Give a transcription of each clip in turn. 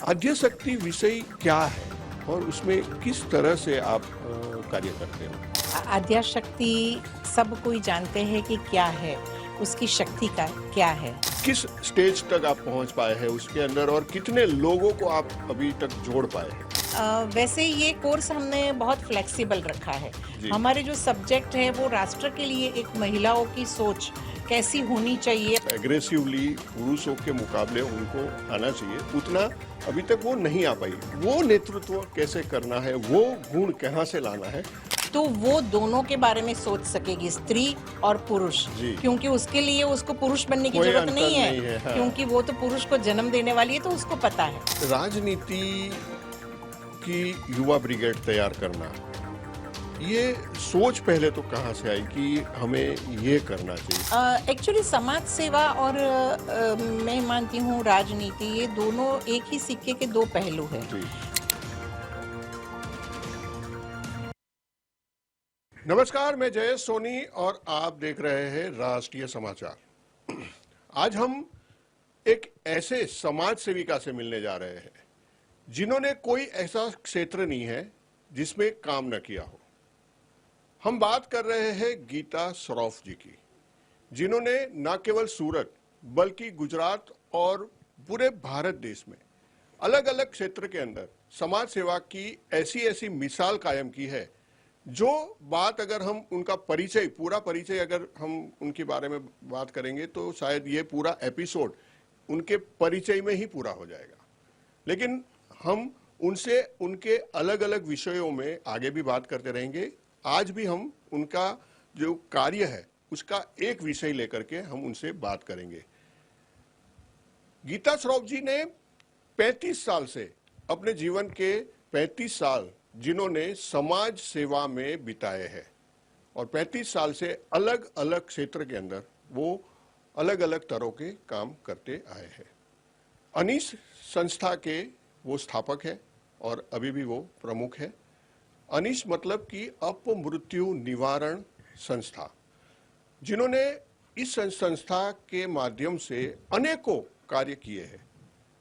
आद्य शक्ति विषय क्या है और उसमें किस तरह से आप कार्य करते हो? आद्याशक्ति सब कोई जानते हैं कि क्या है, उसकी शक्ति का क्या है। किस स्टेज तक आप पहुंच पाए हैं उसके अंदर और कितने लोगों को आप अभी तक जोड़ पाए हैं? वैसे ये कोर्स हमने बहुत फ्लेक्सिबल रखा है। जी। हमारे जो सब्जेक्ट है वो राष्ट्र के लिए एक महिलाओं की सोच कैसी होनी चाहिए। एग्रेसिवली पुरुषों के मुकाबले उनको आना चाहिए, उतना अभी तक वो नहीं आ पाई। वो नेतृत्व कैसे करना है, वो गुण कहाँ से लाना है? तो वो दोनों के बारे में सोच सकेगी, स्त्री और पुरुष। जी। क्योंकि उसके लिए उसको पुरुष बनने की कोई जरूरत अंतर नहीं नहीं है, हाँ। क्योंकि वो तो पुरुष को जन्म देने वाली है, तो उसको पता है। राजनीति की युवा ब्रिगेड तैयार करना, ये सोच पहले तो कहाँ से आई कि हमें ये करना चाहिए? एक्चुअली समाज सेवा और मैं मानती हूँ राजनीति, ये दोनों एक ही सिक्के के दो पहलू हैं। जी। नमस्कार, मैं जयेश सोनी और आप देख रहे हैं राष्ट्रीय समाचार। आज हम एक ऐसे समाज सेविका से मिलने जा रहे हैं जिन्होंने कोई ऐसा क्षेत्र नहीं है जिसमें काम न किया हो। हम बात कर रहे हैं गीता श्रॉफ जी की, जिन्होंने न केवल सूरत बल्कि गुजरात और पूरे भारत देश में अलग अलग क्षेत्र के अंदर समाज सेवा की ऐसी ऐसी मिसाल कायम की है। जो बात अगर हम उनका परिचय, पूरा परिचय अगर हम उनके बारे में बात करेंगे तो शायद ये पूरा एपिसोड उनके परिचय में ही पूरा हो जाएगा। लेकिन हम उनसे उनके अलग अलग विषयों में आगे भी बात करते रहेंगे। आज भी हम उनका जो कार्य है उसका एक विषय लेकर के हम उनसे बात करेंगे। गीता श्रॉफ जी ने 35 साल से अपने जीवन के 35 साल जिन्होंने समाज सेवा में बिताए हैं और 35 साल से अलग अलग क्षेत्र के अंदर वो अलग अलग तरह के काम करते आए हैं। अनीश संस्था के वो स्थापक है और अभी भी वो प्रमुख है। अनीश मतलब कि अपमृत्यु निवारण संस्था, जिन्होंने इस संस्था के माध्यम से अनेकों कार्य किए हैं।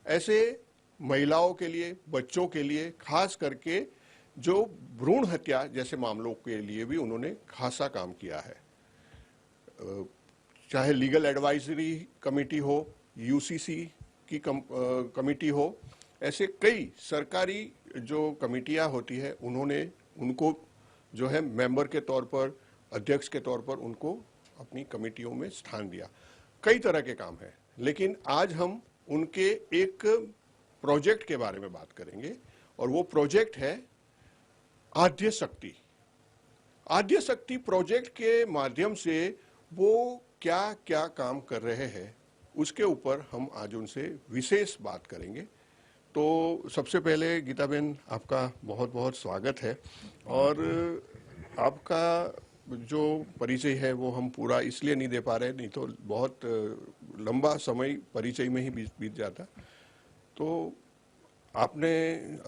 ऐसे महिलाओं के लिए, बच्चों के लिए, खास करके जो भ्रूण हत्या जैसे मामलों के लिए भी उन्होंने खासा काम किया है। चाहे लीगल एडवाइजरी कमेटी हो, यूसीसी की कमेटी हो, ऐसे कई सरकारी जो कमेटियां होती है उन्होंने उनको जो है मेंबर के तौर पर, अध्यक्ष के तौर पर उनको अपनी कमेटियों में स्थान दिया। कई तरह के काम हैं, लेकिन आज हम उनके एक प्रोजेक्ट के बारे में बात करेंगे और वो प्रोजेक्ट है आद्य शक्ति। आद्य शक्ति प्रोजेक्ट के माध्यम से वो क्या क्या काम कर रहे हैं उसके ऊपर हम आज उनसे विशेष बात करेंगे। तो सबसे पहले गीता बहन, आपका बहुत बहुत स्वागत है। और आपका जो परिचय है वो हम पूरा इसलिए नहीं दे पा रहे, नहीं तो बहुत लंबा समय परिचय में ही बीत जाता। तो आपने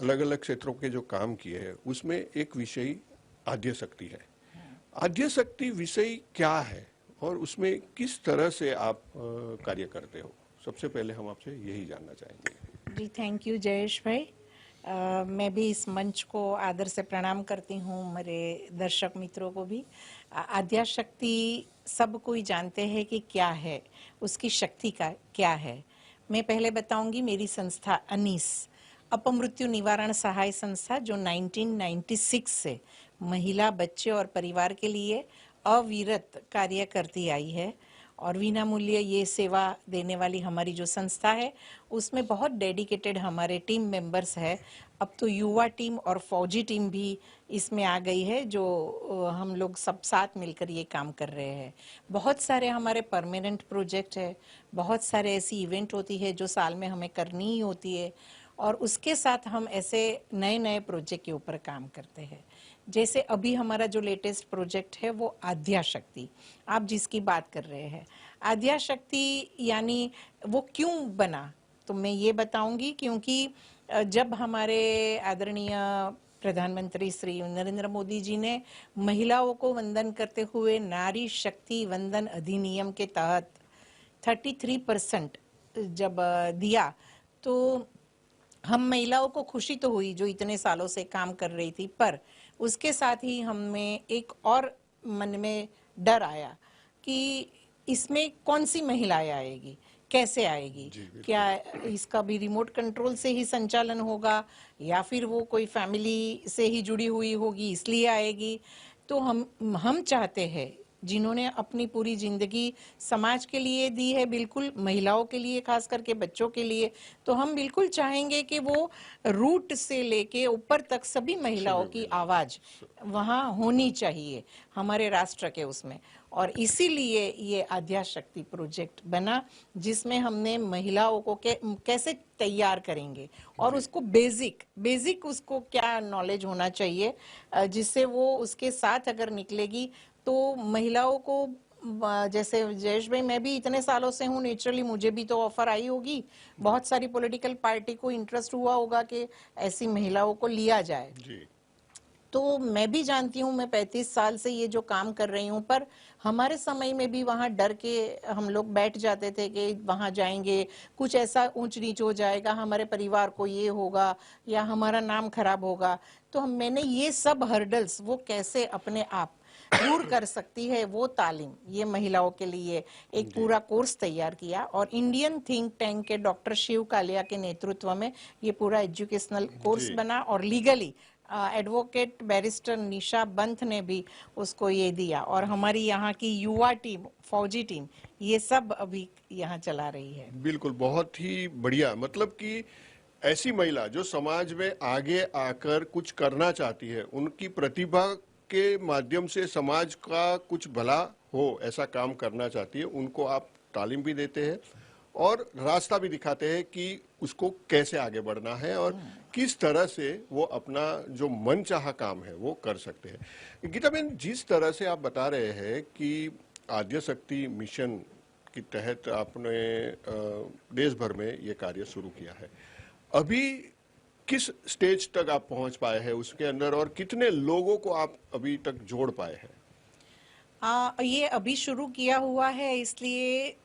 अलग अलग क्षेत्रों के जो काम किए हैं उसमें एक विषय आद्य शक्ति है। आद्य शक्ति विषय क्या है और उसमें किस तरह से आप कार्य करते हो? सबसे पहले हम आपसे यही जानना चाहेंगे। जी, थैंक यू जयेश भाई। मैं भी इस मंच को आदर से प्रणाम करती हूँ, मेरे दर्शक मित्रों को भी। आद्याशक्ति सब कोई जानते हैं कि क्या है, उसकी शक्ति का क्या है। मैं पहले बताऊंगी मेरी संस्था अनीस, अपमृत्यु निवारण सहाय संस्था, जो 1996 से महिला, बच्चे और परिवार के लिए अविरत कार्य करती आई है। और विना मूल्य ये सेवा देने वाली हमारी जो संस्था है उसमें बहुत डेडिकेटेड हमारे टीम मेंबर्स है। अब तो युवा टीम और फौजी टीम भी इसमें आ गई है, जो हम लोग सब साथ मिलकर ये काम कर रहे हैं। बहुत सारे हमारे परमानेंट प्रोजेक्ट है, बहुत सारे ऐसी इवेंट होती है जो साल में हमें करनी ही होती है, और उसके साथ हम ऐसे नए नए प्रोजेक्ट के ऊपर काम करते हैं। जैसे अभी हमारा जो लेटेस्ट प्रोजेक्ट है वो आद्याशक्ति, आप जिसकी बात कर रहे हैं। आद्याशक्ति यानी वो क्यों बना, तो मैं ये बताऊंगी। क्योंकि जब हमारे आदरणीय प्रधानमंत्री श्री नरेंद्र मोदी जी ने महिलाओं को वंदन करते हुए नारी शक्ति वंदन अधिनियम के तहत 33% जब दिया, तो हम महिलाओं को खुशी तो हुई जो इतने सालों से काम कर रही थी, पर उसके साथ ही हमें एक और मन में डर आया कि इसमें कौन सी महिलाएं आएगी, कैसे आएगी, जी बिल्कुल। क्या इसका भी रिमोट कंट्रोल से ही संचालन होगा या फिर वो कोई फैमिली से ही जुड़ी हुई होगी इसलिए आएगी। तो हम चाहते हैं, जिन्होंने अपनी पूरी जिंदगी समाज के लिए दी है, बिल्कुल महिलाओं के लिए, खास करके बच्चों के लिए, तो हम बिल्कुल चाहेंगे कि वो रूट से लेके ऊपर तक सभी महिलाओं की आवाज वहाँ होनी चाहिए हमारे राष्ट्र के उसमें। और इसीलिए ये आद्याशक्ति प्रोजेक्ट बना, जिसमें हमने महिलाओं को कैसे तैयार करेंगे और उसको बेसिक उसको क्या नॉलेज होना चाहिए, जिससे वो उसके साथ अगर निकलेगी तो महिलाओं को जैसे जयेश भाई, मैं भी इतने सालों से हूँ, नेचुरली मुझे भी तो ऑफर आई होगी, बहुत सारी पॉलिटिकल पार्टी को इंटरेस्ट हुआ होगा कि ऐसी महिलाओं को लिया जाए। जी तो मैं भी जानती हूँ, मैं 35 साल से ये जो काम कर रही हूँ, पर हमारे समय में भी वहाँ डर के हम लोग बैठ जाते थे कि वहाँ जाएंगे कुछ ऐसा ऊंच नीच हो जाएगा, हमारे परिवार को ये होगा या हमारा नाम खराब होगा। तो मैंने ये सब हर्डल्स वो कैसे अपने आप दूर कर सकती है, वो तालीम ये महिलाओं के लिए एक पूरा कोर्स तैयार किया। और इंडियन थिंक टैंक के डॉक्टर शिव कालिया के नेतृत्व में ये पूरा एजुकेशनल कोर्स जी। बना, और लीगली एडवोकेट बैरिस्टर निशा बंथ ने भी उसको ये दिया, और हमारी यहाँ की युवा टीम, फौजी टीम, ये सब अभी यहाँ चला रही है। बिल्कुल, बहुत ही बढ़िया। मतलब कि ऐसी महिला जो समाज में आगे आकर कुछ करना चाहती है, उनकी प्रतिभा के माध्यम से समाज का कुछ भला हो, ऐसा काम करना चाहती है, उनको आप तालीम भी देते हैं और रास्ता भी दिखाते हैं कि उसको कैसे आगे बढ़ना है और किस तरह से वो अपना जो मनचाहा काम है वो कर सकते हैं। गीता बहन, जिस तरह से आप बता रहे हैं कि आद्यशक्ति मिशन के तहत आपने देश भर में ये कार्य शुरू किया है, अभी किस स्टेज तक आप पहुंच पाए हैं उसके अंदर और कितने लोगों को आप अभी तक जोड़ पाए हैं? ये अभी शुरू किया हुआ है, इसलिए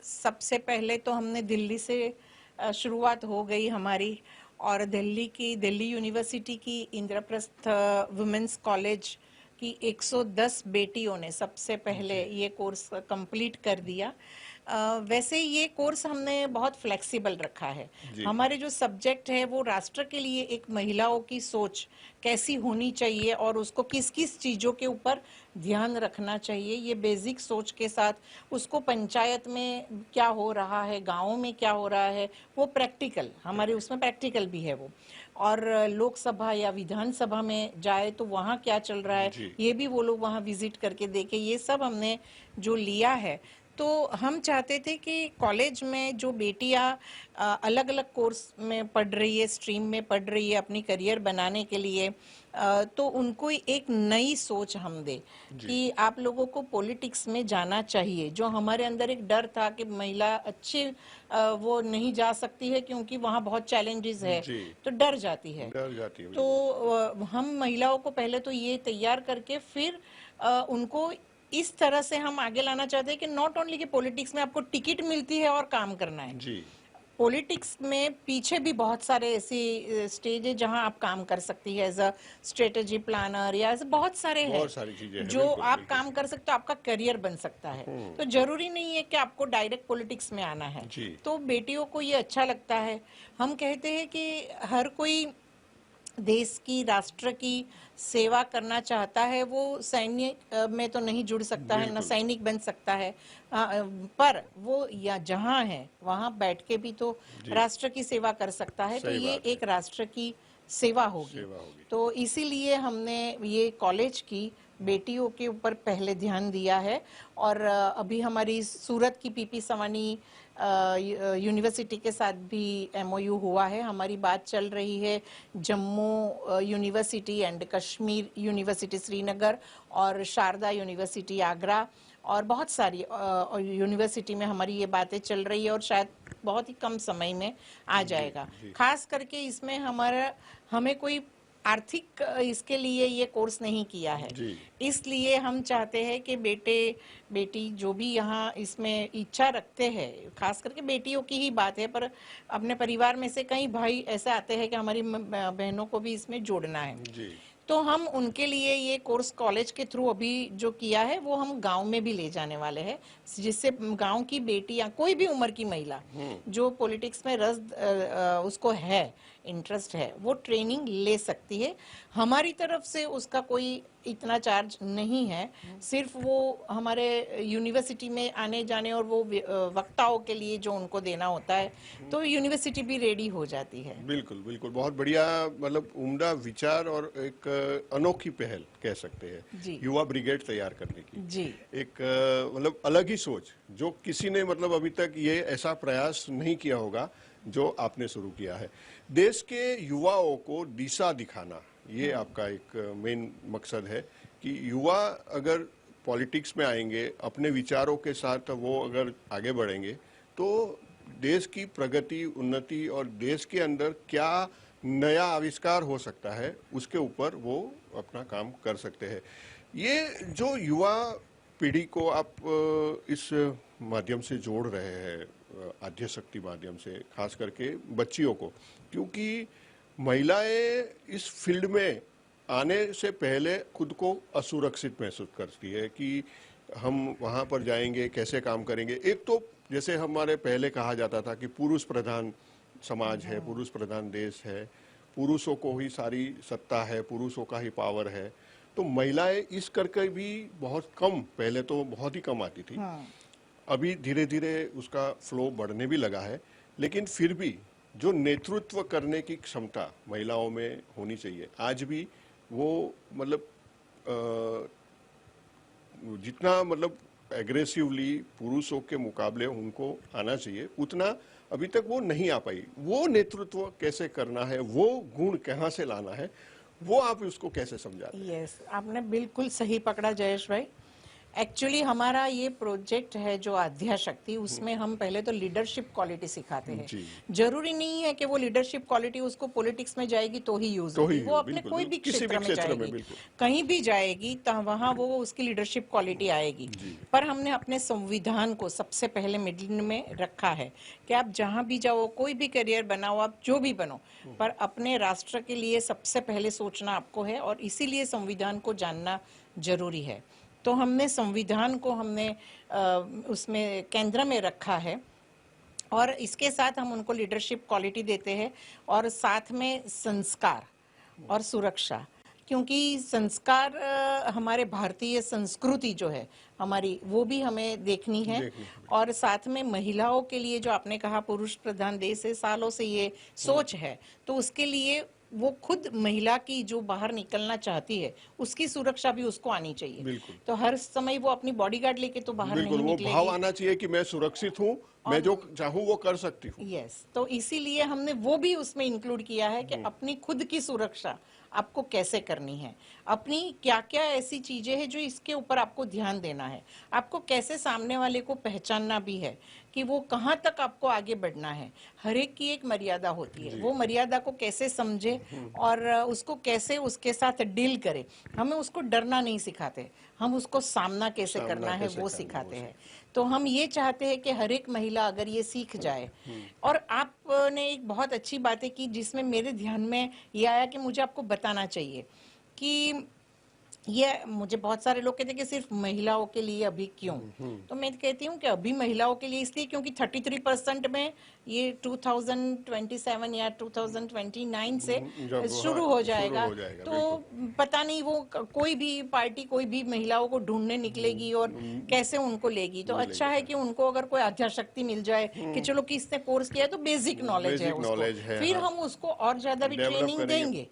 सबसे पहले तो हमने दिल्ली से शुरुआत हो गई हमारी, और दिल्ली यूनिवर्सिटी की इंद्रप्रस्थ वुमेन्स कॉलेज की 110 बेटियों ने सबसे पहले ये कोर्स कंप्लीट कर दिया। वैसे ये कोर्स हमने बहुत फ्लेक्सिबल रखा है। हमारे जो सब्जेक्ट है वो राष्ट्र के लिए एक महिलाओं की सोच कैसी होनी चाहिए और उसको किस किस चीज़ों के ऊपर ध्यान रखना चाहिए, ये बेसिक सोच के साथ उसको पंचायत में क्या हो रहा है, गाँवों में क्या हो रहा है, वो प्रैक्टिकल, हमारे उसमें प्रैक्टिकल भी है वो, और लोकसभा या विधानसभा में जाए तो वहाँ क्या चल रहा है ये भी वो लोग वहाँ विजिट करके देखे। ये सब हमने जो लिया है, तो हम चाहते थे कि कॉलेज में जो बेटियां अलग अलग कोर्स में पढ़ रही है, स्ट्रीम में पढ़ रही है अपनी करियर बनाने के लिए, तो उनको एक नई सोच हम दे कि आप लोगों को पॉलिटिक्स में जाना चाहिए। जो हमारे अंदर एक डर था कि महिला अच्छी वो नहीं जा सकती है क्योंकि वहाँ बहुत चैलेंजेस है, तो डर जाती है। तो हम महिलाओं को पहले तो ये तैयार करके फिर उनको इस तरह से हम आगे लाना चाहते हैं कि नॉट ओनली कि पॉलिटिक्स में आपको टिकट मिलती है और काम करना है जी, पॉलिटिक्स में पीछे भी बहुत सारे ऐसी स्टेज है जहां आप काम कर सकती है, एज अ स्ट्रेटेजी प्लानर या ऐसे बहुत सारी चीजें जो आप काम कर सकते हो, आपका करियर बन सकता है। तो जरूरी नहीं है कि आपको डायरेक्ट पॉलिटिक्स में आना है। तो बेटियों को ये अच्छा लगता है। हम कहते हैं कि हर कोई देश की, राष्ट्र की सेवा करना चाहता है, वो सैन्य में तो नहीं जुड़ सकता है, ना सैनिक बन सकता है, पर वो या जहाँ है वहाँ बैठ के भी तो राष्ट्र की सेवा कर सकता है। तो ये एक राष्ट्र की सेवा होगी। तो इसीलिए हमने ये कॉलेज की बेटियों के ऊपर पहले ध्यान दिया है। और अभी हमारी सूरत की पीपी सवानी यूनिवर्सिटी के साथ भी एमओयू हुआ है, हमारी बात चल रही है Jammu university and Kashmir university Srinagar और शारदा यूनिवर्सिटी आगरा और बहुत सारी यूनिवर्सिटी में हमारी ये बातें चल रही है और शायद बहुत ही कम समय में आ जाएगा। खास करके इसमें हमें कोई आर्थिक इसके लिए ये कोर्स नहीं किया है। जी। इसलिए हम चाहते हैं कि बेटे बेटी जो भी यहाँ इसमें इच्छा रखते हैं, खास करके बेटियों की ही बात है, पर अपने परिवार में से कई भाई ऐसे आते हैं कि हमारी बहनों को भी इसमें जोड़ना है, जी। तो हम उनके लिए ये कोर्स कॉलेज के थ्रू अभी जो किया है वो हम गांव में भी ले जाने वाले हैं, जिससे गांव की बेटी या कोई भी उम्र की महिला जो पॉलिटिक्स में रस उसको है, इंटरेस्ट है, वो ट्रेनिंग ले सकती है। हमारी तरफ से उसका कोई इतना चार्ज नहीं है, सिर्फ वो हमारे यूनिवर्सिटी में आने जाने और वो वक्ताओं के लिए जो उनको देना होता है, तो यूनिवर्सिटी भी रेडी हो जाती है। बिल्कुल बिल्कुल, बहुत बढ़िया, मतलब उम्दा विचार और एक अनोखी पहल कह सकते हैं जी। युवा ब्रिगेड तैयार करने की। जी। एक मतलब अलग ही सोच, जो किसी ने मतलब अभी तक ये ऐसा प्रयास नहीं किया होगा जो आपने शुरू किया है। देश के युवाओं को दिशा दिखाना, ये आपका एक मेन मकसद है कि युवा अगर पॉलिटिक्स में आएंगे, अपने विचारों के साथ वो अगर आगे बढ़ेंगे, तो देश की प्रगति, उन्नति और देश के अंदर क्या नया आविष्कार हो सकता है, उसके ऊपर वो अपना काम कर सकते हैं। ये जो युवा पीढ़ी को आप इस माध्यम से जोड़ रहे हैं, आद्य शक्ति माध्यम से, खास करके बच्चियों को, क्योंकि महिलाएं इस फील्ड में आने से पहले खुद को असुरक्षित महसूस करती है कि हम वहां पर जाएंगे, कैसे काम करेंगे। एक तो जैसे हमारे पहले कहा जाता था कि पुरुष प्रधान समाज है, पुरुष प्रधान देश है, पुरुषों को ही सारी सत्ता है, पुरुषों का ही पावर है, तो महिलाएं इस करके भी बहुत कम, पहले तो बहुत ही कम आती थी। अभी धीरे धीरे उसका फ्लो बढ़ने भी लगा है, लेकिन फिर भी जो नेतृत्व करने की क्षमता महिलाओं में होनी चाहिए, आज भी वो मतलब जितना मतलब एग्रेसिवली पुरुषों के मुकाबले उनको आना चाहिए, उतना अभी तक वो नहीं आ पाई। वो नेतृत्व कैसे करना है, वो गुण कहाँ से लाना है, वो आप उसको कैसे समझाते हैं? यस, आपने बिल्कुल सही पकड़ा जयेश भाई। एक्चुअली हमारा ये प्रोजेक्ट है जो आद्या शक्ति, उसमें हम पहले तो लीडरशिप क्वालिटी सिखाते हैं। जरूरी नहीं है कि वो लीडरशिप क्वालिटी उसको पॉलिटिक्स में जाएगी तो ही यूज होगी, वो अपने कोई भी क्षेत्र में जाएगी, कहीं भी जाएगी तो वहां वो उसकी लीडरशिप क्वालिटी आएगी। पर हमने अपने संविधान को सबसे पहले मिडल में रखा है कि आप जहां भी जाओ, कोई भी करियर बनाओ, आप जो भी बनो, पर अपने राष्ट्र के लिए सबसे पहले सोचना आपको है, और इसीलिए संविधान को जानना जरूरी है। तो हमने संविधान को उसमें केंद्र में रखा है, और इसके साथ हम उनको लीडरशिप क्वालिटी देते हैं, और साथ में संस्कार और सुरक्षा, क्योंकि संस्कार हमारे भारतीय संस्कृति जो है हमारी, वो भी हमें देखनी है। और साथ में महिलाओं के लिए, जो आपने कहा पुरुष प्रधान देश है, सालों से ये सोच है, तो उसके लिए वो खुद महिला की जो बाहर निकलना चाहती है, उसकी सुरक्षा भी उसको आनी चाहिए। तो हर समय वो अपनी बॉडीगार्ड लेके तो बाहर नहीं निकलेगी। वो भाव आना चाहिए कि मैं सुरक्षित हूँ, मैं जो चाहूँ वो कर सकती हूँ। यस, तो इसीलिए हमने वो भी उसमें इंक्लूड किया है कि अपनी खुद की सुरक्षा आपको कैसे करनी है, अपनी क्या क्या ऐसी चीजें हैं जो इसके ऊपर आपको ध्यान देना है, आपको कैसे सामने वाले को पहचानना भी है कि वो कहाँ तक आपको आगे बढ़ना है। हर एक की एक मर्यादा होती है, वो मर्यादा को कैसे समझे और उसको कैसे उसके साथ डील करे। हमें उसको डरना नहीं सिखाते, हम उसको सामना कैसे करना है वो सिखाते हैं। तो हम ये चाहते हैं कि हर एक महिला अगर ये सीख जाए। और आपने एक बहुत अच्छी बातें की जिसमें मेरे ध्यान में ये आया कि मुझे आपको बताना चाहिए कि ये, मुझे बहुत सारे लोग कहते हैं कि सिर्फ महिलाओं के लिए अभी क्यों, तो मैं कहती हूँ कि अभी महिलाओं के लिए इसलिए क्योंकि 33% में ये 2027 या 2029 से शुरू हो जाएगा। तो पता नहीं वो कोई भी पार्टी कोई भी महिलाओं को ढूंढने निकलेगी और कैसे उनको लेगी। तो अच्छा है कि उनको अगर कोई आध्या शक्ति मिल जाए कि चलो किसने कोर्स किया है तो बेसिक नॉलेज है उसको, फिर हम उसको और ज्यादा भी ट्रेनिंग देंगे,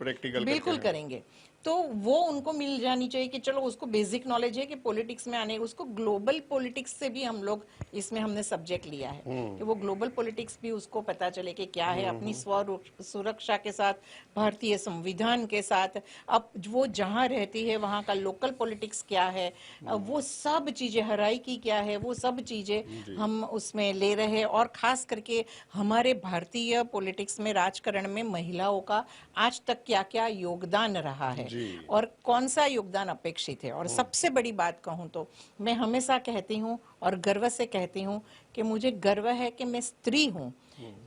बिल्कुल करेंगे। तो वो उनको मिल जानी चाहिए कि चलो उसको बेसिक नॉलेज है कि पॉलिटिक्स में आने, उसको ग्लोबल पॉलिटिक्स से भी हम लोग इसमें हमने सब्जेक्ट लिया है कि वो ग्लोबल पॉलिटिक्स भी उसको पता चले कि क्या है, अपनी स्व सुरक्षा के साथ, भारतीय संविधान के साथ, अब वो जहाँ रहती है वहाँ का लोकल पॉलिटिक्स क्या है, वो सब चीजें, हराइकी क्या है, वो सब चीजें हम उसमें ले रहे हैं। और खास करके हमारे भारतीय पॉलिटिक्स में, राजकारण में महिलाओं का आज तक क्या क्या योगदान रहा है और कौन सा योगदान अपेक्षित है। और सबसे बड़ी बात कहूँ तो मैं हमेशा कहती हूँ और गर्व से कहती हूँ कि मुझे गर्व है कि मैं स्त्री हूँ।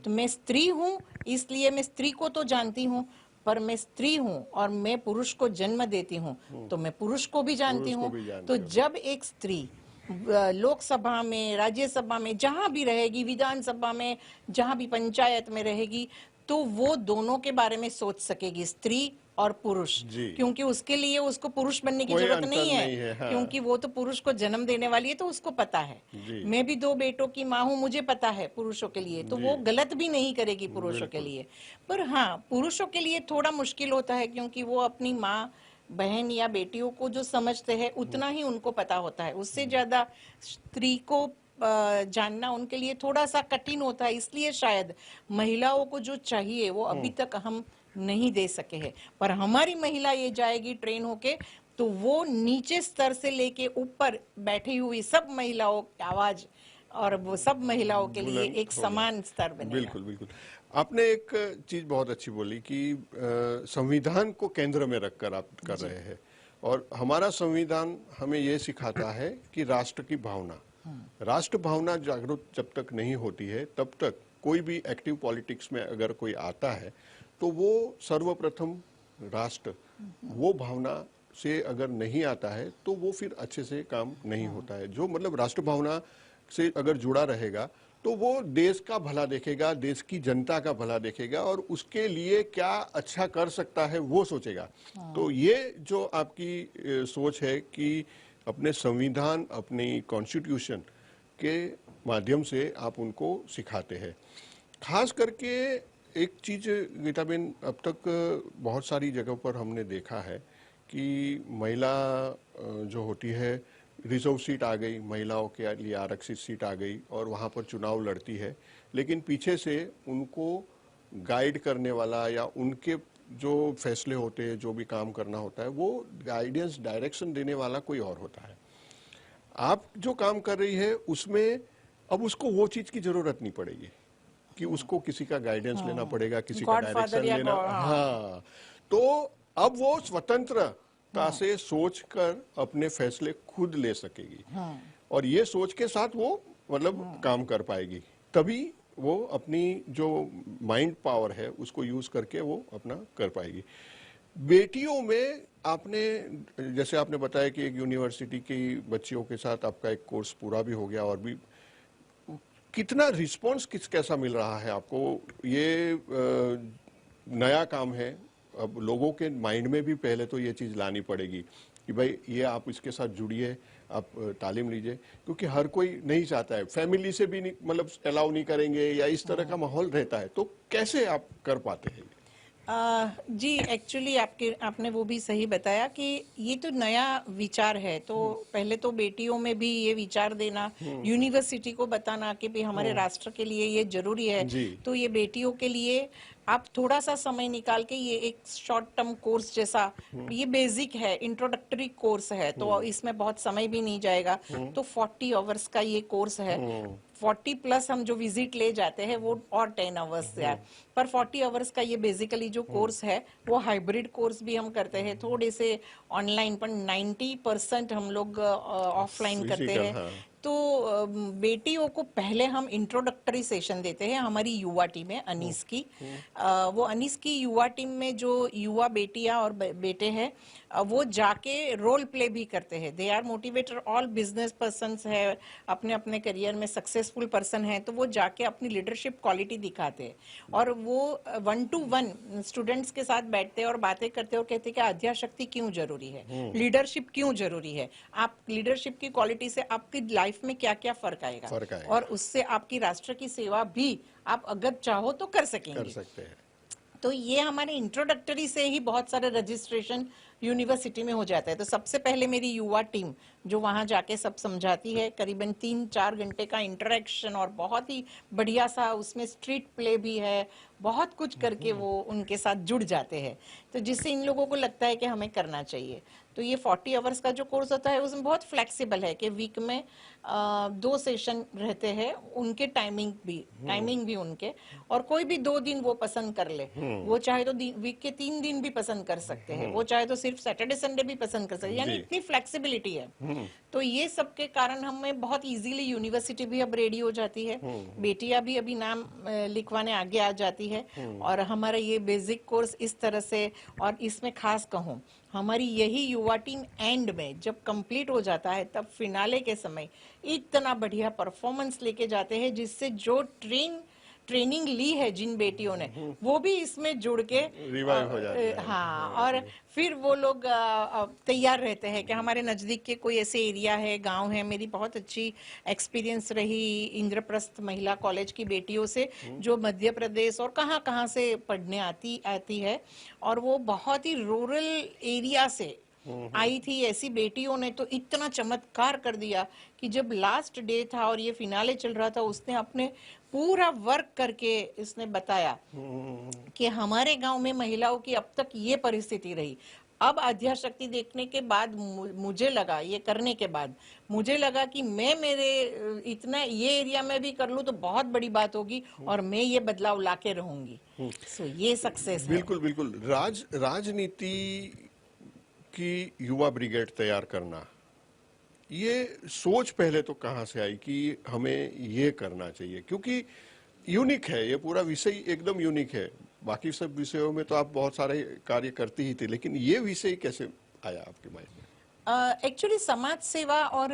तो मैं स्त्री हूँ, इसलिए मैं स्त्री को तो जानती हूँ, पर मैं स्त्री हूँ और मैं पुरुष को जन्म देती हूँ तो मैं पुरुष को भी जानती हूँ। तो जब एक स्त्री लोकसभा में, राज्यसभा में, जहां भी रहेगी, विधानसभा में, जहां भी पंचायत में रहेगी, तो वो दोनों के बारे में सोच सकेगी, स्त्री और पुरुष, क्योंकि उसके लिए उसको पुरुष बनने की जरूरत नहीं है, हाँ। क्योंकि वो तो पुरुष को जन्म देने वाली है तो उसको पता है। मैं भी 2 बेटों की माँ हूँ, मुझे पता है पुरुषों के लिए, तो वो गलत भी नहीं करेगी पुरुषों के लिए। पर हाँ, पुरुषों के लिए थोड़ा मुश्किल होता है क्योंकि वो अपनी माँ, बहन या बेटियों को जो समझते हैं उतना ही उनको पता होता है, उससे ज्यादा स्त्री को जानना उनके लिए थोड़ा सा कठिन होता है। इसलिए शायद महिलाओं को जो चाहिए वो अभी तक हम नहीं दे सके हैं। पर हमारी महिला ये जाएगी ट्रेन होके तो वो नीचे स्तर से लेके ऊपर बैठी हुई सब महिलाओं की आवाज और वो सब महिलाओं के लिए एक समान स्तर बनेगा। बिल्कुल बिल्कुल। आपने एक चीज बहुत अच्छी बोली कि संविधान को केंद्र में रखकर आप कर रहे हैं, और हमारा संविधान हमें ये सिखाता है कि राष्ट्र की भावना, राष्ट्र भावना जागरूक जब तक नहीं होती है तब तक कोई भी एक्टिव पॉलिटिक्स में अगर कोई आता है तो वो सर्वप्रथम राष्ट्र, वो भावना से अगर नहीं आता है तो वो फिर अच्छे से काम नहीं होता है। जो मतलब राष्ट्र भावना से अगर जुड़ा रहेगा तो वो देश का भला देखेगा, देश की जनता का भला देखेगा और उसके लिए क्या अच्छा कर सकता है वो सोचेगा। तो ये जो आपकी सोच है कि अपने संविधान, अपनी कॉन्स्टिट्यूशन के माध्यम से आप उनको सिखाते हैं। खास करके एक चीज गीताबेन, अब तक बहुत सारी जगहों पर हमने देखा है कि महिला जो होती है, रिजर्व सीट आ गई, महिलाओं के लिए आरक्षित सीट आ गई और वहाँ पर चुनाव लड़ती है, लेकिन पीछे से उनको गाइड करने वाला या उनके जो फैसले होते हैं, जो भी काम करना होता है, वो गाइडेंस, डायरेक्शन देने वाला कोई और होता है। आप जो काम कर रही है उसमें अब उसको वो चीज की जरूरत नहीं पड़ेगी कि उसको किसी का गाइडेंस लेना पड़ेगा, किसी का डायरेक्शन लेना। हाँ, तो अब वो स्वतंत्रता से सोचकर अपने फैसले खुद ले सकेगी और ये सोच के साथ वो मतलब काम कर पाएगी, तभी वो अपनी जो माइंड पावर है उसको यूज करके वो अपना कर पाएगी। बेटियों में आपने, जैसे आपने बताया कि एक यूनिवर्सिटी की बच्चियों के साथ आपका एक कोर्स पूरा भी हो गया, और भी कितना रिस्पांस कैसा मिल रहा है आपको? ये नया काम है, अब लोगों के माइंड में भी पहले तो ये चीज लानी पड़ेगी कि भाई ये आप इसके साथ जुड़िए, आप तालीम लीजिए, क्योंकि हर कोई नहीं चाहता है, फैमिली से भी नहीं, मतलब अलाउ नहीं करेंगे या इस तरह का माहौल रहता है, तो कैसे आप कर पाते हैं? जी, एक्चुअली आपने वो भी सही बताया कि ये तो नया विचार है। तो पहले तो बेटियों में भी ये विचार देना, यूनिवर्सिटी को बताना कि भाई हमारे राष्ट्र के लिए ये जरूरी है, तो ये बेटियों के लिए आप थोड़ा सा समय निकाल के, ये एक शॉर्ट टर्म कोर्स जैसा, ये बेसिक है, इंट्रोडक्टरी कोर्स है, तो इसमें बहुत समय भी नहीं जाएगा। तो 40 आवर्स का ये कोर्स है। 40 प्लस हम जो विजिट ले जाते हैं वो और 10 आवर्स है, पर 40 आवर्स का ये बेसिकली जो कोर्स है वो हाइब्रिड कोर्स भी हम करते हैं, थोड़े से ऑनलाइन, पर 90% हम लोग ऑफलाइन करते हैं। तो बेटियों को पहले हम इंट्रोडक्टरी सेशन देते हैं हमारी युवा टीम है अनीस की। वो अनीस की युवा टीम में जो युवा बेटियां और बेटे हैं वो जाके रोल प्ले भी करते हैं। They are motivator, all business persons है, अपने अपने करियर में सक्सेसफुल पर्सन है, तो वो जाके अपनी लीडरशिप क्वालिटी दिखाते हैं और वो 1-to-1 स्टूडेंट्स के साथ बैठते हैं और बातें करते हैं और कहते हैं कि आध्याशक्ति क्यों जरूरी है, लीडरशिप क्यों जरूरी है, आप लीडरशिप की क्वालिटी से आपकी लाइफ में क्या क्या फर्क आएगा और उससे आपकी राष्ट्र की सेवा भी आप अगर चाहो तो कर सकेंगे। कर सकते हैं। तो ये हमारे इंट्रोडक्टरी से ही बहुत सारे रजिस्ट्रेशन यूनिवर्सिटी में हो जाता है। तो सबसे पहले मेरी युवा टीम जो वहां जाके सब समझाती है, करीबन 3-4 घंटे का इंटरेक्शन और बहुत ही बढ़िया सा उसमें स्ट्रीट प्ले भी है, बहुत कुछ करके वो उनके साथ जुड़ जाते हैं। तो जिससे इन लोगों को लगता है कि हमें करना चाहिए। तो ये 40 आवर्स का जो कोर्स होता है उसमें बहुत फ्लेक्सिबल है कि वीक में 2 सेशन रहते हैं, उनके टाइमिंग भी उनके, और कोई भी 2 दिन वो पसंद कर ले। वो चाहे तो वीक के 3 दिन भी पसंद कर सकते हैं, वो चाहे तो सिर्फ सैटरडे संडे भी पसंद कर सकते हैं, यानी जी। इतनी फ्लेक्सिबिलिटी है। तो ये सब के कारण हमें बहुत इजीली यूनिवर्सिटी भी अब रेडी हो जाती है, बेटियां भी अभी नाम लिखवाने आगे आ जाती है। और हमारा ये बेसिक कोर्स इस तरह से, और इसमें खास कहूँ हमारी यही युवा टीम एंड में जब कंप्लीट हो जाता है तब फिनाले के समय इतना बढ़िया परफॉर्मेंस लेके जाते हैं, जिससे जो ट्रेनिंग ली है जिन बेटियों ने, वो भी इसमें जुड़ के रिवाइव हो जाता है। हाँ, और फिर वो लोग तैयार रहते हैं कि हमारे नजदीक के कोई ऐसे एरिया है, गांव है। मेरी बहुत अच्छी एक्सपीरियंस रही इंद्रप्रस्थ महिला कॉलेज की बेटियों से, जो मध्य प्रदेश और कहाँ से पढ़ने आती है, और वो बहुत ही रूरल एरिया से आई थी। ऐसी बेटियों ने तो इतना चमत्कार कर दिया कि जब लास्ट डे था और ये फिनाले चल रहा था, उसने अपने पूरा वर्क करके इसने बताया कि हमारे गांव में महिलाओं की अब तक ये परिस्थिति रही। अब आद्याशक्ति देखने के बाद मुझे लगा, ये करने के बाद मुझे लगा कि मैं मेरे इतना ये एरिया में भी कर लूं तो बहुत बड़ी बात होगी, और मैं ये बदलाव लाके रहूंगी। सो ये सक्सेस है। बिल्कुल बिल्कुल। राजनीति की युवा ब्रिगेड तैयार करना, ये सोच पहले तो कहाँ से आई कि हमें ये करना चाहिए? क्योंकि यूनिक है, ये पूरा विषय एकदम यूनिक है। बाकी सब विषयों में तो आप बहुत सारे कार्य करती ही थी, लेकिन ये विषय कैसे आया आपके माइंड में? एक्चुअली समाज सेवा और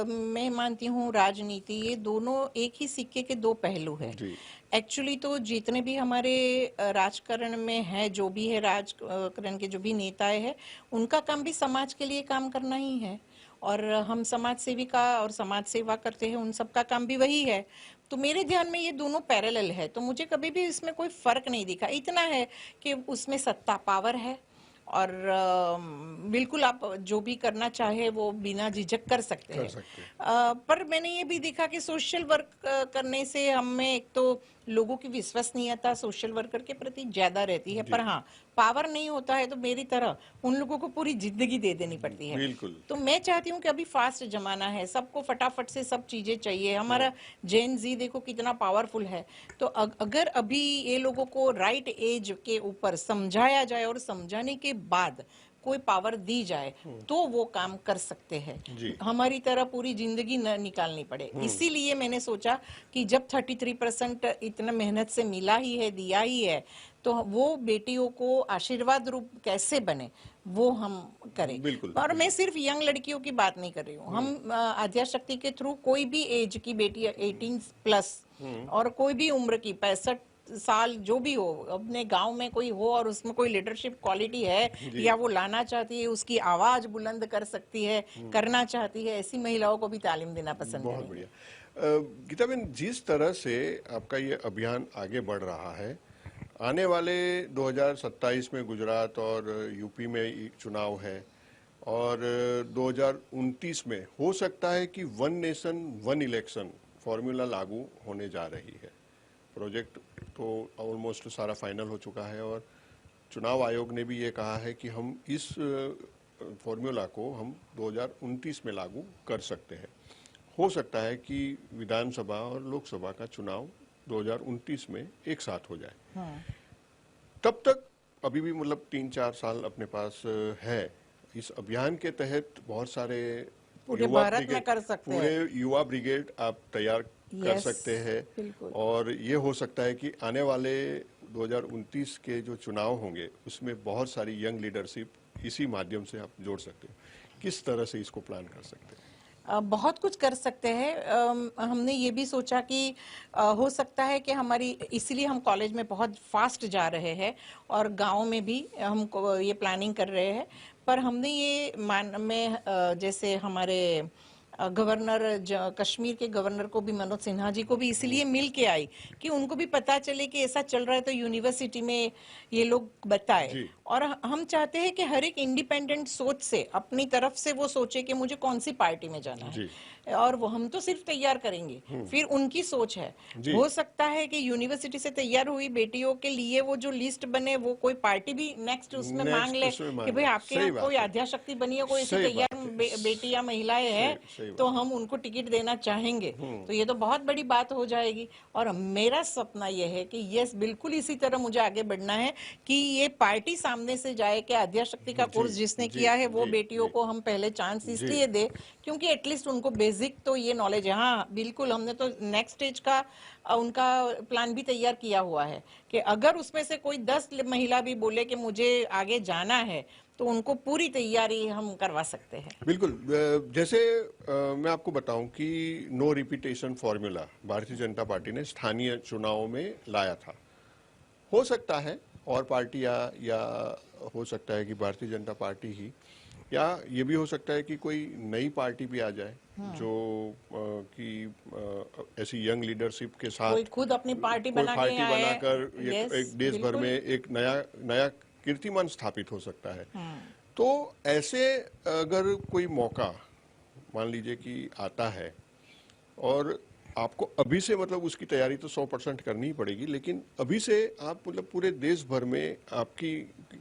मैं मानती हूँ राजनीति, ये दोनों एक ही सिक्के के दो पहलू हैं। जी। एक्चुअली तो जितने भी हमारे राजकारण में है, जो भी है राजकारण के जो भी नेताएं हैं, उनका काम भी समाज के लिए काम करना ही है, और हम समाज सेविका और समाज सेवा करते हैं, उन सबका काम भी वही है। तो मेरे ध्यान में ये दोनों पैरेलल है, तो मुझे कभी भी इसमें कोई फर्क नहीं दिखा। इतना है कि उसमें सत्ता पावर है, और बिल्कुल आप जो भी करना चाहे वो बिना झिझक कर सकते हैं। पर मैंने ये भी देखा कि सोशल वर्क करने से हमें एक तो लोगों की विश्वसनीयता सोशल वर्कर के प्रति ज्यादा रहती है, पर हाँ, पावर नहीं होता है तो मेरी तरह उन लोगों को पूरी जिंदगी दे देनी पड़ती है। बिल्कुल। तो मैं चाहती हूँ कि अभी फास्ट जमाना है, सबको फटाफट से सब चीजें चाहिए। हमारा जेन जी देखो कितना पावरफुल है। तो अगर अभी ये लोगों को राइट एज के ऊपर समझाया जाए और समझाने के बाद कोई पावर दी जाए तो वो काम कर सकते हैं, हमारी तरह पूरी जिंदगी न निकालनी पड़े। इसीलिए मैंने सोचा कि जब 33% इतना मेहनत से मिला ही है, दिया ही है, तो वो बेटियों को आशीर्वाद रूप कैसे बने वो हम करें। और मैं सिर्फ यंग लड़कियों की बात नहीं कर रही हूँ, हम आद्याशक्ति के थ्रू कोई भी एज की बेटी 18+ और कोई भी उम्र की 65 साल जो भी हो, अपने गांव में कोई हो और उसमें कोई लीडरशिप क्वालिटी है या वो लाना चाहती है, उसकी आवाज बुलंद कर सकती है, करना चाहती है, ऐसी महिलाओं को भी तालीम देना पसंद है। बहुत बढ़िया। गीताबेन, जिस तरह से आपका ये अभियान आगे बढ़ रहा है, आने वाले 2027 में गुजरात और यूपी में चुनाव है, और 2029 में हो सकता है कि 1 नेशन 1 इलेक्शन फॉर्मूला लागू होने जा रही है। प्रोजेक्ट तो ऑलमोस्ट सारा फाइनल हो चुका है, और चुनाव आयोग ने भी ये कहा है कि हम इस फॉर्मूला को हम 2029 में लागू कर सकते हैं। हो सकता है कि विधानसभा और लोकसभा का चुनाव 2029 में एक साथ हो जाए। तब तक अभी भी मतलब 3-4 साल अपने पास है। इस अभियान के तहत बहुत सारे पूरे भारत में कर सकते हैं, पूरे युवा ब्रिगेड आप तैयार कर सकते हैं, और ये हो सकता है कि आने वाले 2029 के जो चुनाव होंगे उसमें बहुत सारी यंग लीडरशिप इसी माध्यम से आप जोड़ सकते हैं। किस तरह से इसको प्लान कर सकते हैं? बहुत कुछ कर सकते हैं। हमने ये भी सोचा कि हो सकता है कि हमारी, इसलिए हम कॉलेज में बहुत फास्ट जा रहे हैं और गांव में भी हम ये प्लानिंग कर रहे हैं। पर हमने ये जैसे हमारे गवर्नर कश्मीर के गवर्नर को भी, मनोज सिन्हा जी को भी इसलिए मिल के आई कि उनको भी पता चले कि ऐसा चल रहा है, तो यूनिवर्सिटी में ये लोग बताए, और हम चाहते हैं कि हर एक इंडिपेंडेंट सोच से अपनी तरफ से वो सोचे कि मुझे कौन सी पार्टी में जाना जी। है, और वो हम तो सिर्फ तैयार करेंगे, फिर उनकी सोच है। जी। हो सकता है कि यूनिवर्सिटी से तैयार हुई बेटियों के लिए वो जो लिस्ट बने वो कोई पार्टी भी नेक्स्ट उसमें मांग नेक्स्ट ले उसमें कि मांग भाई ले। आपके सही यहाँ कोई बात है। आद्याशक्ति बनी है, कोई ऐसी सही तैयार बात है। बेटी या महिलाएं हैं, सही तो बात हम उनको टिकट देना चाहेंगे। तो ये तो बहुत बड़ी बात हो जाएगी। और मेरा सपना यह है कि यस, बिल्कुल इसी तरह मुझे आगे बढ़ना है कि ये पार्टी सामने से जाए कि आद्याशक्ति का कोर्स जिसने जी, किया है वो जी, बेटियों जी। को हम पहले चांस जी। इसलिए दे क्योंकि एटलीस्ट उनको बेसिक तो ये नॉलेज है। हाँ बिल्कुल, हमने तो नेक्स्ट स्टेज का उनका प्लान भी तैयार किया हुआ है कि अगर उसमें से कोई 10 महिला भी बोले कि मुझे आगे जाना है तो उनको पूरी तैयारी हम करवा सकते हैं। बिल्कुल। जैसे मैं आपको बताऊं कि no repetition formula Bharatiya Janata party ने स्थानीय चुनावों में लाया था। हो सकता है और पार्टियां, या हो सकता है कि भारतीय जनता पार्टी ही, या ये भी हो सकता है कि कोई नई पार्टी भी आ जाए जो ऐसी यंग लीडरशिप के साथ कोई खुद अपनी पार्टी कोई बना के पार्टी आए। बनाकर यस, एक देश भर बिल्कुल। में एक नया नया कीर्तिमान स्थापित हो सकता है। तो ऐसे अगर कोई मौका मान लीजिए कि आता है और आपको अभी से मतलब उसकी तैयारी तो 100% करनी ही पड़ेगी, लेकिन अभी से आप मतलब पूरे देश भर में आपकी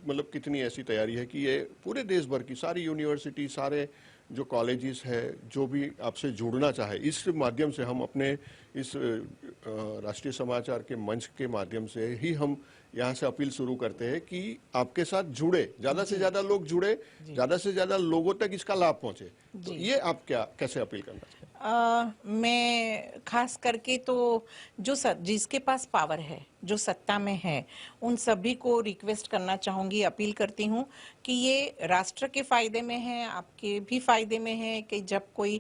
मतलब कितनी ऐसी तैयारी है कि ये पूरे देश भर की सारी यूनिवर्सिटी, सारे जो कॉलेजेस है, जो भी आपसे जुड़ना चाहे, इस माध्यम से हम अपने इस राष्ट्रीय समाचार के मंच के माध्यम से ही हम यहाँ से अपील शुरू करते हैं कि आपके साथ जुड़े, ज्यादा से ज्यादा लोग जुड़े, ज्यादा से ज्यादा लोगों तक इसका लाभ पहुंचे। तो ये आप क्या कैसे अपील करना चाहते हैं? मैं खास करके तो जिसके पास पावर है, जो सत्ता में है, उन सभी को रिक्वेस्ट करना चाहूंगी, अपील करती हूँ कि ये राष्ट्र के फायदे में है, आपके भी फायदे में है कि जब कोई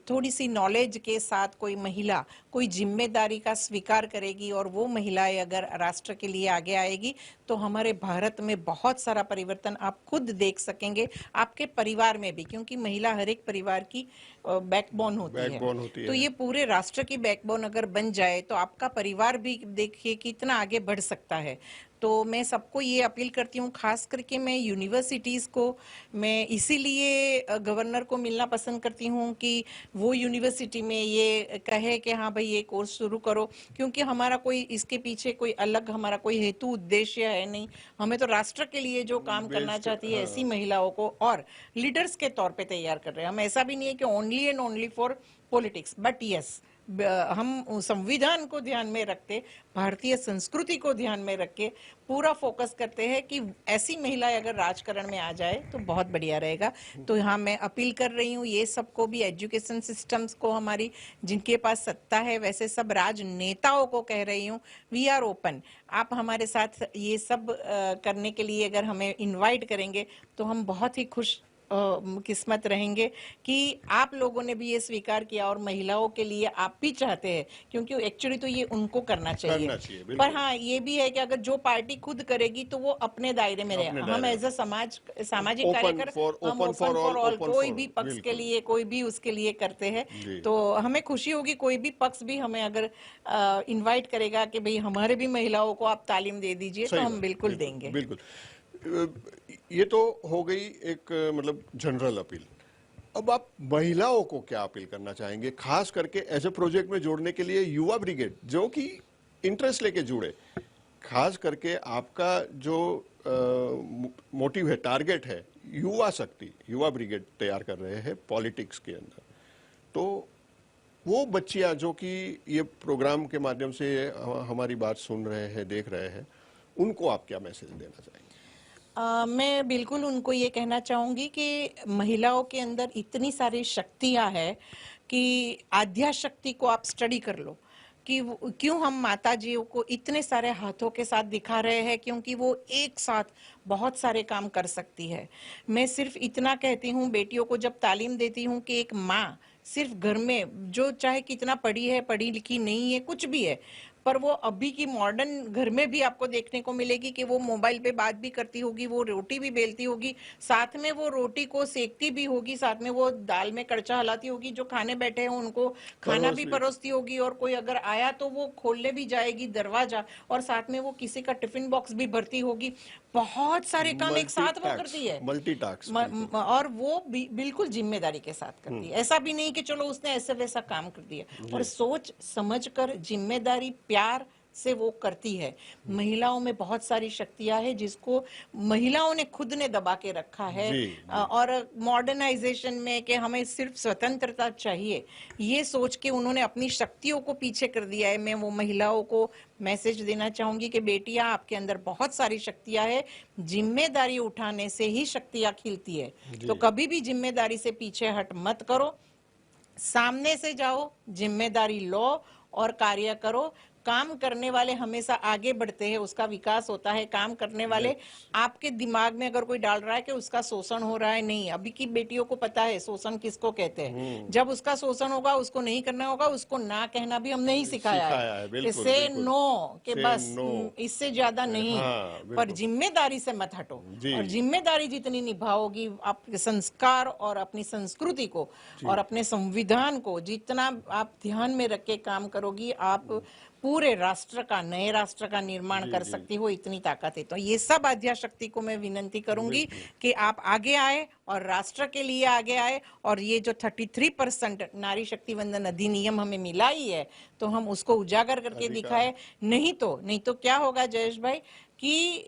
थोड़ी सी नॉलेज के साथ कोई महिला कोई जिम्मेदारी का स्वीकार करेगी और वो महिलाएं अगर राष्ट्र के लिए आगे आएगी तो हमारे भारत में बहुत सारा परिवर्तन आप खुद देख सकेंगे, आपके परिवार में भी, क्योंकि महिला हर एक परिवार की बैकबोन होती है। तो ये पूरे राष्ट्र की बैकबोन अगर बन जाए तो आपका परिवार भी देखिए कितना आगे बढ़ सकता है। तो मैं सबको ये अपील करती हूँ, खास करके मैं यूनिवर्सिटीज को, मैं इसीलिए गवर्नर को मिलना पसंद करती हूँ कि वो यूनिवर्सिटी में ये कहे कि हाँ भाई ये कोर्स शुरू करो, क्योंकि हमारा कोई इसके पीछे कोई अलग हमारा कोई हेतु उद्देश्य है नहीं। हमें तो राष्ट्र के लिए जो काम करना चाहती है ऐसी महिलाओं को और लीडर्स के तौर पे तैयार कर रहे हैं हम। ऐसा भी नहीं है कि only and only for politics, but yes हम संविधान को ध्यान में रखते, भारतीय संस्कृति को ध्यान में रख के पूरा फोकस करते हैं कि ऐसी महिलाएं अगर राजकारण में आ जाए तो बहुत बढ़िया रहेगा। तो हाँ, मैं अपील कर रही हूँ ये सबको भी, एजुकेशन सिस्टम्स को, हमारी जिनके पास सत्ता है, वैसे सब राजनेताओं को कह रही हूँ, वी आर ओपन। आप हमारे साथ ये सब करने के लिए अगर हमें इन्वाइट करेंगे तो हम बहुत ही खुश किस्मत रहेंगे कि आप लोगों ने भी ये स्वीकार किया और महिलाओं के लिए आप भी चाहते हैं, क्योंकि एक्चुअली तो ये उनको करना चाहिए। पर हाँ ये भी है कि अगर जो पार्टी खुद करेगी तो वो अपने दायरे में रहे। हम एज अ सामाजिक कार्यकर हम ओपन फॉर ऑल, कोई भी पक्ष के लिए कोई भी उसके लिए करते हैं। तो हमें खुशी होगी कोई भी पक्ष भी हमें अगर इन्वाइट करेगा कि भाई हमारे भी महिलाओं को आप तालीम दे दीजिए तो हम बिल्कुल देंगे। बिल्कुल। ये तो हो गई एक मतलब जनरल अपील। अब आप महिलाओं को क्या अपील करना चाहेंगे, खास करके ऐसे प्रोजेक्ट में जोड़ने के लिए? युवा ब्रिगेड जो कि इंटरेस्ट लेके जुड़े, खास करके आपका जो मोटिव है, टारगेट है, युवा शक्ति, युवा ब्रिगेड तैयार कर रहे हैं पॉलिटिक्स के अंदर। तो वो बच्चियां जो कि ये प्रोग्राम के माध्यम से हमारी बात सुन रहे हैं, देख रहे हैं, उनको आप क्या मैसेज देना चाहेंगे? मैं बिल्कुल उनको ये कहना चाहूंगी कि महिलाओं के अंदर इतनी सारी शक्तियां हैं कि आध्या शक्ति को आप स्टडी कर लो कि क्यों हम माता जियों को इतने सारे हाथों के साथ दिखा रहे हैं, क्योंकि वो एक साथ बहुत सारे काम कर सकती है। मैं सिर्फ इतना कहती हूँ बेटियों को जब तालीम देती हूँ कि एक माँ सिर्फ घर में जो चाहे कितना पढ़ी है, पढ़ी लिखी नहीं है, कुछ भी है, पर वो अभी की मॉडर्न घर में भी आपको देखने को मिलेगी कि वो मोबाइल पे बात भी करती होगी, वो रोटी भी बेलती होगी, साथ में वो रोटी को सेकती भी होगी, साथ में वो दाल में कड़छा हलाती होगी, जो खाने बैठे हैं उनको खाना भी परोसती होगी, और कोई अगर आया तो वो खोलने भी जाएगी दरवाजा, और साथ में वो किसी का टिफिन बॉक्स भी भरती होगी। बहुत सारे काम एक साथ वो करती है। मल्टीटास्क और वो बिल्कुल जिम्मेदारी के साथ करती है। ऐसा भी नहीं कि चलो उसने ऐसे वैसा काम कर दिया, और सोच समझ कर जिम्मेदारी प्यार से वो करती है। महिलाओं में बहुत सारी शक्तियां हैं जिसको महिलाओं ने खुद ने दबा के रखा है। और मॉडर्नाइजेशन में कि हमें सिर्फ स्वतंत्रता चाहिए, ये सोच के उन्होंने अपनी शक्तियों को पीछे कर दिया है। मैं वो महिलाओं को मैसेज देना चाहूंगी कि बेटियां, आपके अंदर बहुत सारी शक्तियां है, जिम्मेदारी उठाने से ही शक्तियां खिलती है। तो कभी भी जिम्मेदारी से पीछे हट मत करो, सामने से जाओ, जिम्मेदारी लो और कार्य करो। काम करने वाले हमेशा आगे बढ़ते हैं, उसका विकास होता है। काम करने वाले, आपके दिमाग में अगर कोई डाल रहा है कि उसका शोषण हो रहा है, नहीं, अभी की बेटियों को पता है शोषण किसको कहते हैं। जब उसका शोषण होगा, उसको नहीं करना होगा, उसको ना कहना भी हमने ही सिखाया है कि से नो, कि बस इससे ज्यादा नहीं। पर जिम्मेदारी से मत हटो, और जिम्मेदारी जितनी निभाओगी, आपके संस्कार और अपनी संस्कृति को और अपने संविधान को जितना आप ध्यान में रख के काम करोगी, आप पूरे राष्ट्र का, नए राष्ट्र का निर्माण कर सकती हो। इतनी ताकत है। तो ये सब आद्या शक्ति को मैं विनंती करूंगी कि आप आगे आए और राष्ट्र के लिए आगे आए। और ये जो 33% नारी शक्ति वंदन अधिनियम हमें मिला ही है, तो हम उसको उजागर करके दिखाए। नहीं तो क्या होगा जयेश भाई, कि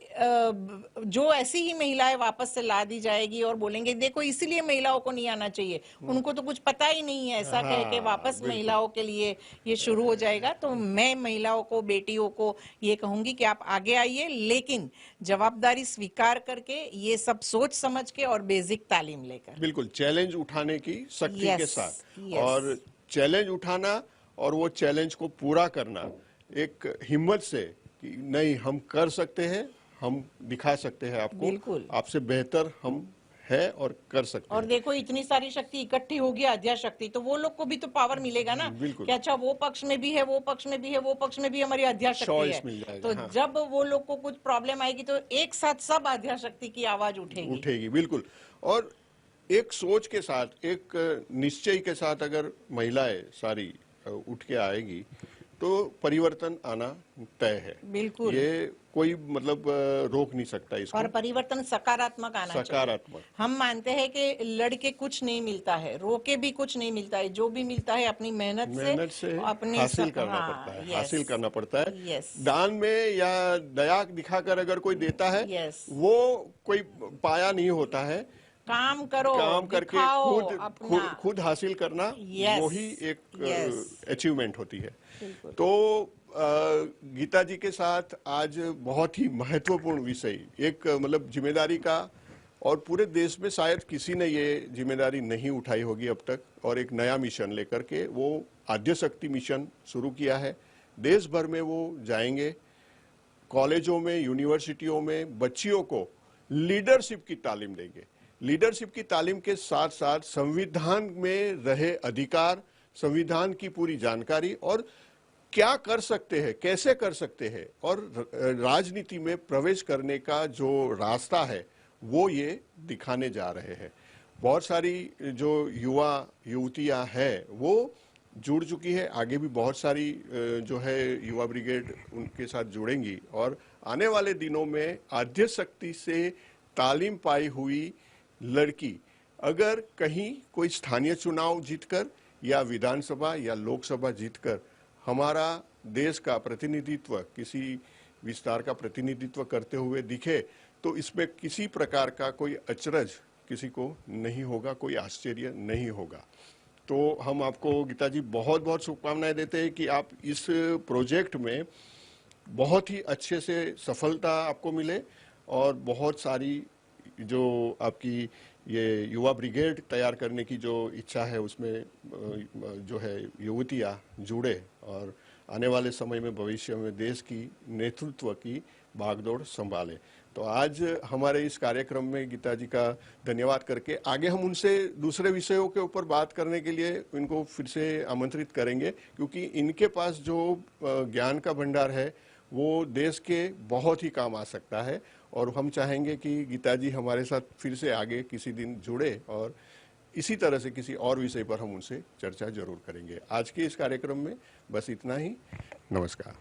जो ऐसी ही महिलाएं वापस से ला दी जाएगी और बोलेंगे देखो इसीलिए महिलाओं को नहीं आना चाहिए, उनको तो कुछ पता ही नहीं है, ऐसा कह के वापस महिलाओं के लिए ये शुरू हो जाएगा। तो मैं महिलाओं को, बेटियों को ये कहूंगी कि आप आगे आइए, लेकिन जवाबदारी स्वीकार करके, ये सब सोच समझ के और बेसिक तालीम लेकर। बिल्कुल, चैलेंज उठाने की शक्ति के साथ, और चैलेंज उठाना और वो चैलेंज को पूरा करना एक हिम्मत से कि नहीं, हम कर सकते हैं, हम दिखा सकते हैं आपको, बिल्कुल, आपसे बेहतर हम है और कर सकते और देखो इतनी सारी शक्ति इकट्ठी होगी, आद्या शक्ति, तो वो लोग को भी तो पावर मिलेगा ना कि अच्छा वो पक्ष में भी है, वो पक्ष में भी है, वो पक्ष में भी हमारी आद्या शक्ति है। तो जब वो लोग को कुछ प्रॉब्लम आएगी तो एक साथ सब आद्या शक्ति की आवाज उठेगी। बिल्कुल। और एक सोच के साथ, एक निश्चय के साथ अगर महिलाएं सारी उठ के आएगी तो परिवर्तन आना तय है। बिल्कुल, ये कोई मतलब रोक नहीं सकता इसको। और परिवर्तन सकारात्मक आना चाहिए। सकारात्मक। हम मानते हैं कि लड़के कुछ नहीं मिलता है, रोके भी कुछ नहीं मिलता है, जो भी मिलता है अपनी मेहनत से अपने हासिल करना पड़ता है। हासिल करना पड़ता है। दान में या दया दिखाकर अगर कोई देता है, वो कोई पाया नहीं होता है। काम करो, काम करके खुद हासिल करना, वही एक अचीवमेंट होती है। तो गीता जी के साथ आज बहुत ही महत्वपूर्ण विषय, एक मतलब जिम्मेदारी का, और पूरे देश में शायद किसी ने ये जिम्मेदारी नहीं उठाई होगी अब तक, और एक नया मिशन लेकर के वो आद्य शक्ति मिशन शुरू किया है। देश भर में वो जाएंगे, कॉलेजों में, यूनिवर्सिटियों में बच्चियों को लीडरशिप की तालीम देंगे। लीडरशिप की तालीम के साथ साथ संविधान में रहे अधिकार, संविधान की पूरी जानकारी, और क्या कर सकते हैं, कैसे कर सकते हैं, और राजनीति में प्रवेश करने का जो रास्ता है वो ये दिखाने जा रहे हैं। बहुत सारी जो युवा युवतियां हैं वो जुड़ चुकी है, आगे भी बहुत सारी जो है युवा ब्रिगेड उनके साथ जुड़ेंगी, और आने वाले दिनों में आद्य शक्ति से तालीम पाई हुई लड़की अगर कहीं कोई स्थानीय चुनाव जीतकर या विधानसभा या लोकसभा जीतकर हमारा देश का प्रतिनिधित्व, किसी विस्तार का प्रतिनिधित्व करते हुए दिखे, तो इसमें किसी प्रकार का कोई अचरज किसी को नहीं होगा, कोई आश्चर्य नहीं होगा। तो हम आपको गीता जी बहुत बहुत शुभकामनाएं देते हैं कि आप इस प्रोजेक्ट में बहुत ही अच्छे से सफलता आपको मिले, और बहुत सारी जो आपकी ये युवा ब्रिगेड तैयार करने की जो इच्छा है उसमें जो है युवतियां जुड़े, और आने वाले समय में भविष्य में देश की नेतृत्व की भागदौड़ संभाले। तो आज हमारे इस कार्यक्रम में गीता जी का धन्यवाद करके आगे हम उनसे दूसरे विषयों के ऊपर बात करने के लिए इनको फिर से आमंत्रित करेंगे, क्योंकि इनके पास जो ज्ञान का भंडार है वो देश के बहुत ही काम आ सकता है। और हम चाहेंगे कि गीता जी हमारे साथ फिर से आगे किसी दिन जुड़े, और इसी तरह से किसी और विषय पर हम उनसे चर्चा जरूर करेंगे। आज के इस कार्यक्रम में बस इतना ही। नमस्कार।